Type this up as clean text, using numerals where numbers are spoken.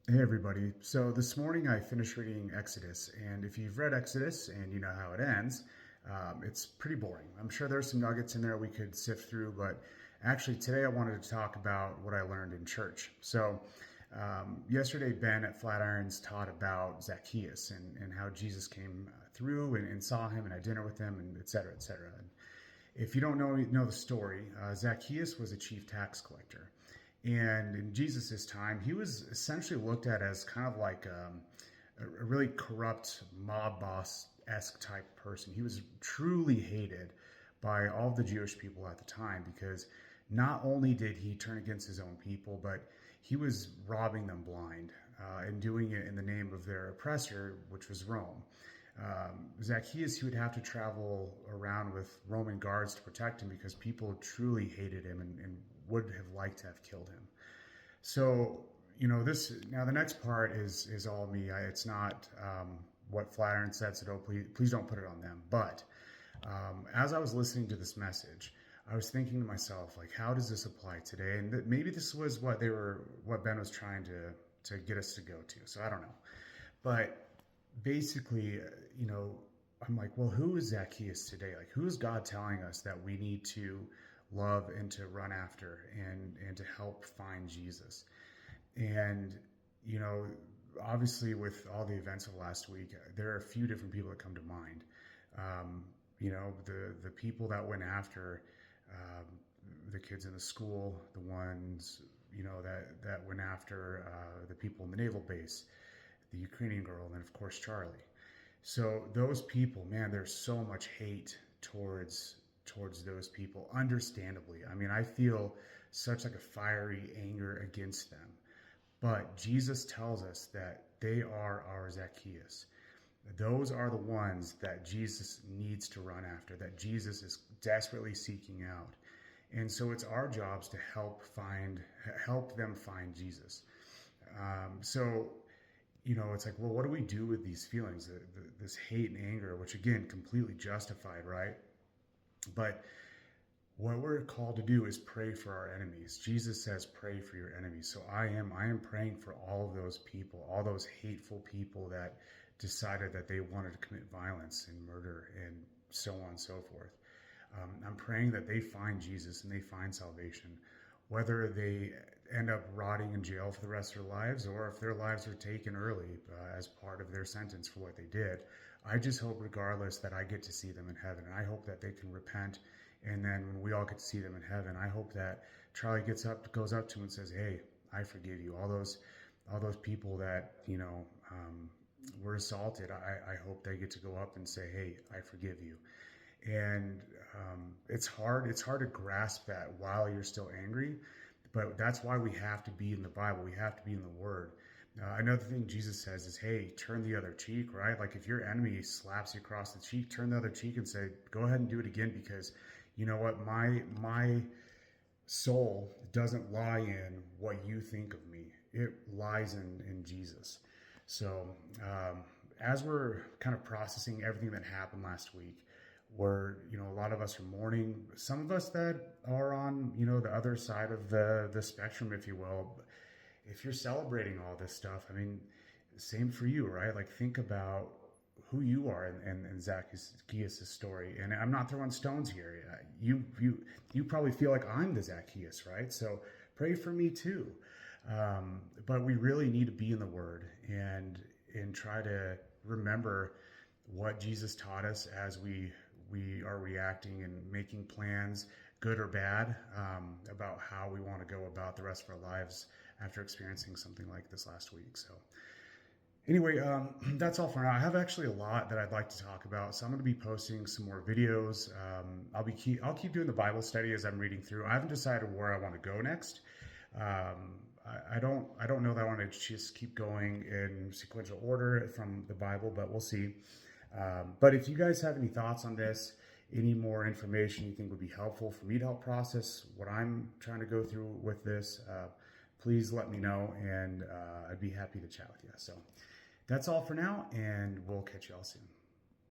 Hey everybody. So this morning I finished reading Exodus, and if you've read Exodus and you know how it ends, it's pretty boring. I'm sure there's some nuggets in there we could sift through, but actually today I wanted to talk about what I learned in church. Yesterday Ben at Flatirons taught about Zacchaeus and how Jesus came through and saw him and had dinner with him and et cetera, et cetera. And if you don't know the story, Zacchaeus was a chief tax collector. And in Jesus' time, he was essentially looked at as kind of like a really corrupt mob boss esque type person. He was truly hated by all of the Jewish people at the time because not only did he turn against his own people, but he was robbing them blind and doing it in the name of their oppressor, which was Rome. Zacchaeus, he would have to travel around with Roman guards to protect him because people truly hated him and would have liked to have killed him. So, this now the next part is all me. It's not what Flatiron said, so please don't put it on them. But as I was listening to this message, I was thinking to myself, like, how does this apply today? And maybe this was what Ben was trying to get us to go to. So I don't know, but basically, I'm like, well, who is Zacchaeus today? Like, who is God telling us that we need to love and to run after and to help find Jesus? And, you know, obviously with all the events of last week, there are a few different people that come to mind. The people that went after the kids in the school, the ones, that went after the people in the naval base, the Ukrainian girl, and then of course Charlie. So those people, man, there's so much hate towards those people, understandably. I mean, I feel such like a fiery anger against them. But Jesus tells us that they are our Zacchaeus. Those are the ones that Jesus needs to run after, that Jesus is desperately seeking out. And so it's our jobs to help them find Jesus. So it's like, well, what do we do with these feelings, this hate and anger, which again, completely justified, right? But what we're called to do is pray for our enemies. Jesus says, pray for your enemies. So I am praying for all of those people, all those hateful people that decided that they wanted to commit violence and murder and so on and so forth. I'm praying that they find Jesus and they find salvation, whether they end up rotting in jail for the rest of their lives or if their lives are taken early as part of their sentence for what they did. I just hope regardless that I get to see them in heaven, and I hope that they can repent, and then when we all get to see them in heaven, I hope that Charlie goes up to him and says, hey, I forgive you. All those people that were assaulted, I hope they get to go up and say, hey, I forgive you. And it's hard to grasp that while you're still angry, but that's why we have to be in the Bible. We have to be in the Word. Another thing Jesus says is, hey, turn the other cheek, right? Like if your enemy slaps you across the cheek, turn the other cheek and say, go ahead and do it again, because you know what? My soul doesn't lie in what you think of me. It lies in Jesus. So as we're kind of processing everything that happened last week, where a lot of us are mourning, some of us that are on the other side of the spectrum, if you will. If you're celebrating all this stuff, I mean, same for you, right? Like think about who you are in Zacchaeus' story. And I'm not throwing stones here. You probably feel like I'm the Zacchaeus, right? So pray for me too. But we really need to be in the Word and try to remember what Jesus taught us as we are reacting and making plans, good or bad, about how we want to go about the rest of our lives after experiencing something like this last week. So anyway, that's all for now. I have actually a lot that I'd like to talk about, so I'm going to be posting some more videos. I'll keep doing the Bible study as I'm reading through. I haven't decided where I want to go next. I don't know that I want to just keep going in sequential order from the Bible, but we'll see. But if you guys have any thoughts on this, any more information you think would be helpful for me to help process what I'm trying to go through with this, please let me know, and I'd be happy to chat with you. So that's all for now, and we'll catch you all soon.